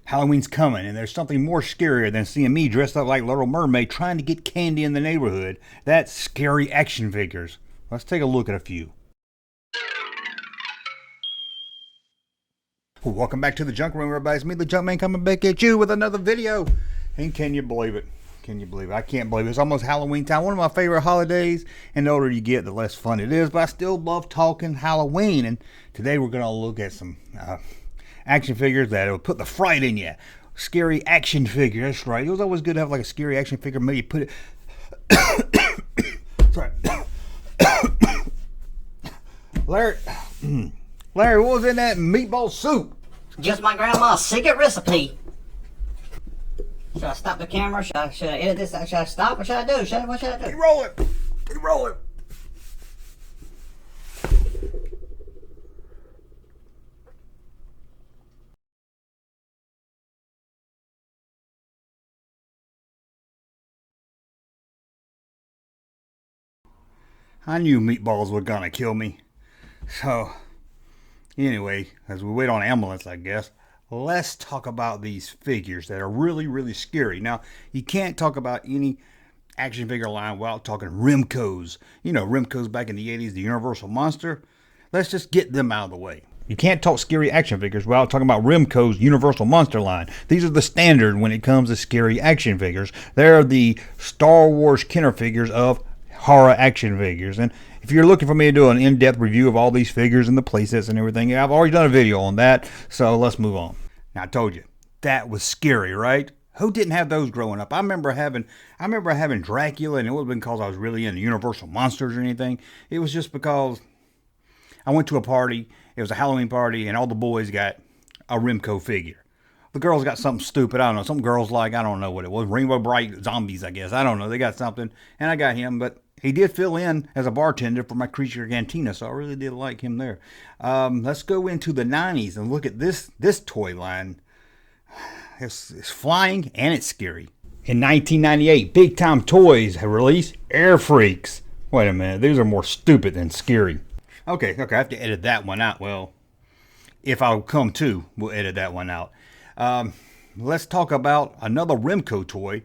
Halloween's coming, and there's something more scarier than seeing me dressed up like Little Mermaid trying to get candy in the neighborhood. That's scary action figures. Let's take a look at a few. Welcome back to the Junk Room, everybody. It's me, the Junkman, coming back at you with another video. And can you believe it? Can you believe it? I can't believe it. It's almost Halloween time. One of my favorite holidays. And the older you get, the less fun it is. But I still love talking Halloween. And today we're going to look at some action figures that will put the fright in you. Scary action figure. That's right. It was always good to have like a scary action figure. Maybe put it... Sorry. Larry, what was in that meatball soup? Just my grandma's secret recipe. Should I stop the camera? Should I edit this? Should I stop? What should I do? What should I do? Keep rolling. Keep rolling. I knew meatballs were gonna kill me. So, anyway, as we wait on an ambulance, I guess, let's talk about these figures that are really, really scary. Now, you can't talk about any action figure line without talking Remcos. You know, Remcos back in the 80s, the Universal Monster. Let's just get them out of the way. You can't talk scary action figures without talking about Remco's Universal Monster line. These are the standard when it comes to scary action figures. They're the Star Wars Kenner figures of horror action figures. And if you're looking for me to do an in-depth review of all these figures and the playsets and everything, I've already done a video on that, so let's move on. Now, I told you, that was scary, right? Who didn't have those growing up? I remember having Dracula, and it wasn't because I was really into Universal Monsters or anything. It was just because I went to a party, it was a Halloween party, and all the boys got a Remco figure. The girls got something stupid, I don't know, some girls like, I don't know what it was, Rainbow Bright Zombies, I guess, I don't know, they got something, and I got him, but he did fill in as a bartender for my Creature Cantina, so I really did like him there. Let's go into the 90s and look at this toy line. It's flying and it's scary. In 1998, Big Time Toys have released Air Freaks. Wait a minute, these are more stupid than scary. Okay, I have to edit that one out. Well, if I'll come to, we'll edit that one out. Let's talk about another Remco toy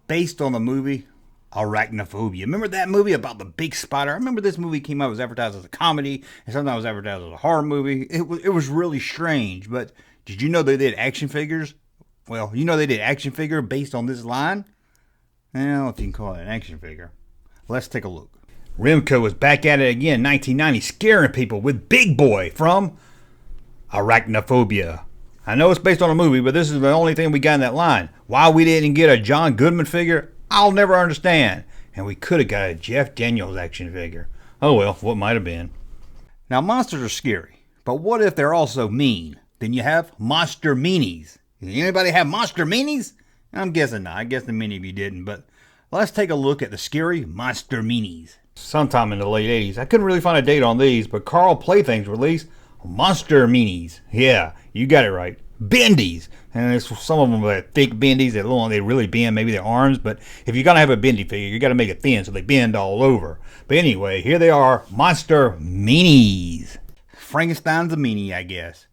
based on the movie Arachnophobia. Remember that movie about the big spider? I remember this movie came out, it was advertised as a comedy, and sometimes it was advertised as a horror movie. It was really strange, but did you know they did action figures? Well, you know they did action figure based on this line? I don't know if you can call it an action figure. Let's take a look. Remco is back at it again, 1990, scaring people with Big Boy from Arachnophobia. I know it's based on a movie, but this is the only thing we got in that line. Why we didn't get a John Goodman figure, I'll never understand. And we could have got a Jeff Daniels action figure. Oh well, what might have been. Now, monsters are scary, but what if they're also mean? Then you have monster meanies. Anybody have monster meanies? I'm guessing not. I guess that many of you didn't, but let's take a look at the scary monster meanies. Sometime in the late 80s, I couldn't really find a date on these, but Carl Playthings released monster meanies. Yeah, you got it right. Bendies. And some of them are thick bendies that they really bend, maybe their arms, but if you're going to have a bendy figure, you got to make it thin so they bend all over. But anyway, here they are, monster meanies. Frankenstein's a meanie, I guess.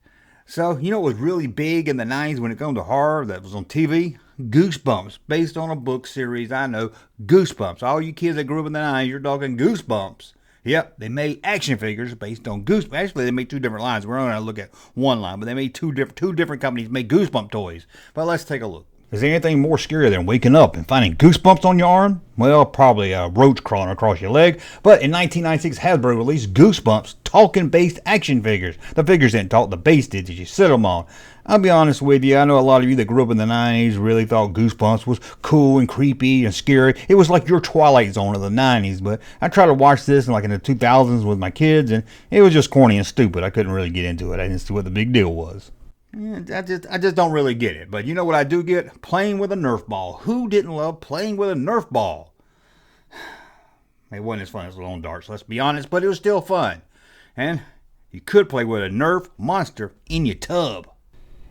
So, you know what was really big in the 90s when it comes to horror that was on TV? Goosebumps, based on a book series, I know, Goosebumps. All you kids that grew up in the 90s, you're talking Goosebumps. Yep, they made action figures based on Goosebumps. Actually, they made two different lines. We're only going to look at one line, but they made two different companies make Goosebump toys. But let's take a look. Is there anything more scary than waking up and finding goosebumps on your arm? Well, probably a roach crawling across your leg. But in 1996, Hasbro released Goosebumps talking-based action figures. The figures didn't talk, the base did that you sit them on. I'll be honest with you, I know a lot of you that grew up in the 90s really thought Goosebumps was cool and creepy and scary. It was like your Twilight Zone of the 90s, but I tried to watch this in the 2000s with my kids, and it was just corny and stupid. I couldn't really get into it. I didn't see what the big deal was. I just don't really get it. But you know what I do get? Playing with a Nerf ball. Who didn't love playing with a Nerf ball? It wasn't as fun as lawn darts, let's be honest, but it was still fun. And you could play with a Nerf monster in your tub.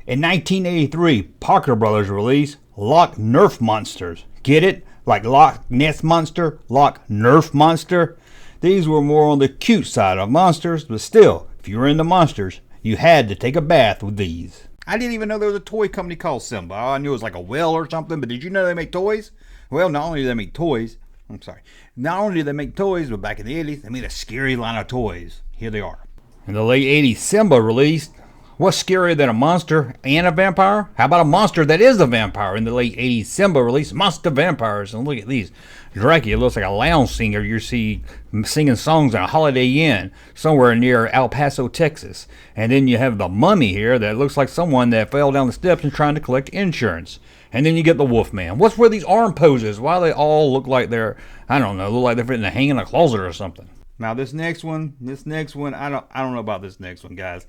In 1983, Parker Brothers released Loch Nerf Monsters. Get it? Like Loch Ness Monster, Loch Nerf Monster. These were more on the cute side of monsters, but still, if you were into monsters, you had to take a bath with these. I didn't even know there was a toy company called Simba. I knew it was like a whale or something, but did you know they make toys? Well, not only do they make toys, not only do they make toys, but back in the 80s, they made a scary line of toys. Here they are. In the late 80s, Simba released What's Scarier Than a Monster and a Vampire? How about a monster that is a vampire? In the late 80s, Simba released Monster Vampires. And look at these. Dracula looks like a lounge singer you see singing songs in a Holiday Inn somewhere near El Paso, Texas. And then you have the Mummy here that looks like someone that fell down the steps and trying to collect insurance. And then you get the Wolfman. What's with these arm poses? Why they all look like they're, I don't know, look like they're fitting to hang in a closet or something. Now this next one, I don't know about this next one, guys.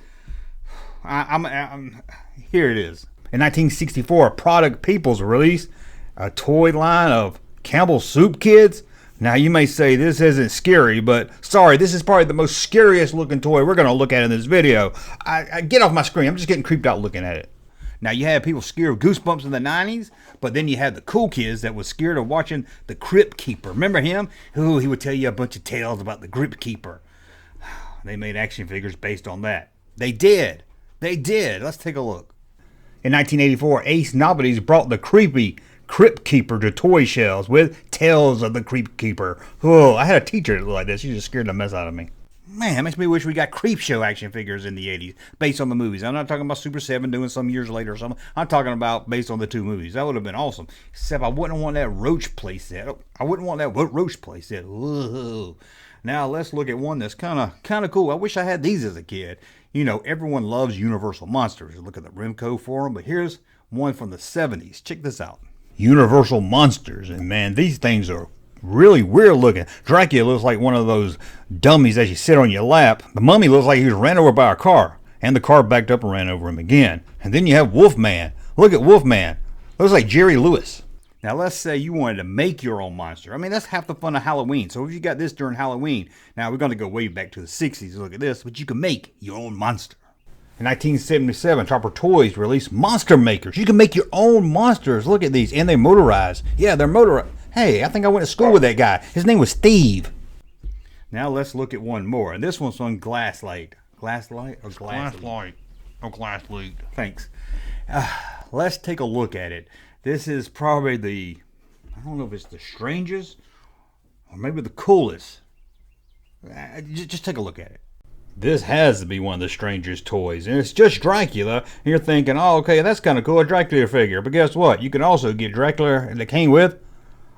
Here it is. In 1964, Product Peoples released a toy line of Campbell's Soup Kids. Now you may say this isn't scary, but sorry, this is probably the most scariest looking toy we're going to look at in this video. I get off my screen. I'm just getting creeped out looking at it. Now you had people scared of Goosebumps in the 90s, but then you had the cool kids that was scared of watching the Crypt Keeper. Remember him? Ooh, he would tell you a bunch of tales about the Crypt Keeper. They made action figures based on that. They did. Let's take a look. In 1984, Ace Novelties brought the creepy Crypt Keeper to toy shelves with Tales of the Crypt Keeper. Oh, I had a teacher that looked like this. She just scared the mess out of me. Man, it makes me wish we got Creepshow action figures in the 80s based on the movies. I'm not talking about Super 7 doing some years later or something. I'm talking about based on the two movies. That would have been awesome. Except I wouldn't want that Roach playset. I wouldn't want that Roach playset. Whoa. Now let's look at one that's kind of cool. I wish I had these as a kid. You know, everyone loves Universal Monsters. Look at the Remco for them, but here's one from the 70s. Check this out. Universal Monsters. And man, these things are really weird looking. Dracula looks like one of those dummies that you sit on your lap. The Mummy looks like he was ran over by a car, and the car backed up and ran over him again. And then you have Wolfman. Look at Wolfman. Looks like Jerry Lewis. Now let's say you wanted to make your own monster. I mean, that's half the fun of Halloween. So if you got this during Halloween, now we're going to go way back to the 60s. Look at this, but you can make your own monster. In 1977, Chopper Toys released Monster Makers. You can make your own monsters. Look at these, and they're motorized. Yeah, they're motorized. Hey, I think I went to school with that guy. His name was Steve. Now let's look at one more. And this one's on Glasslight. Glasslight or Glasslight? Oh, Glasslight. Thanks. Let's take a look at it. This is probably I don't know if it's the strangest or maybe the coolest. Just take a look at it. This has to be one of the strangest toys. And it's just Dracula. And you're thinking, oh, okay, that's kind of cool, a Dracula figure. But guess what? You can also get Dracula that came with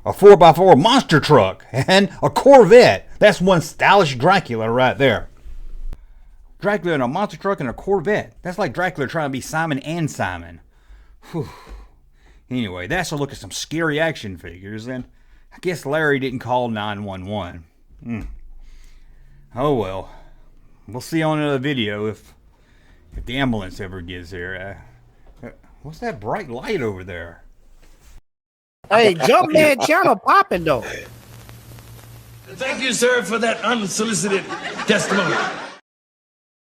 a 4x4 monster truck and a Corvette. That's one stylish Dracula right there. Dracula in a monster truck and a Corvette. That's like Dracula trying to be Simon and Simon. Whew. Anyway, that's a look at some scary action figures, and I guess Larry didn't call 911. Oh well. We'll see on another video if the ambulance ever gets here. What's that bright light over there? Hey, Junkman channel popping though. Thank you, sir, for that unsolicited testimony.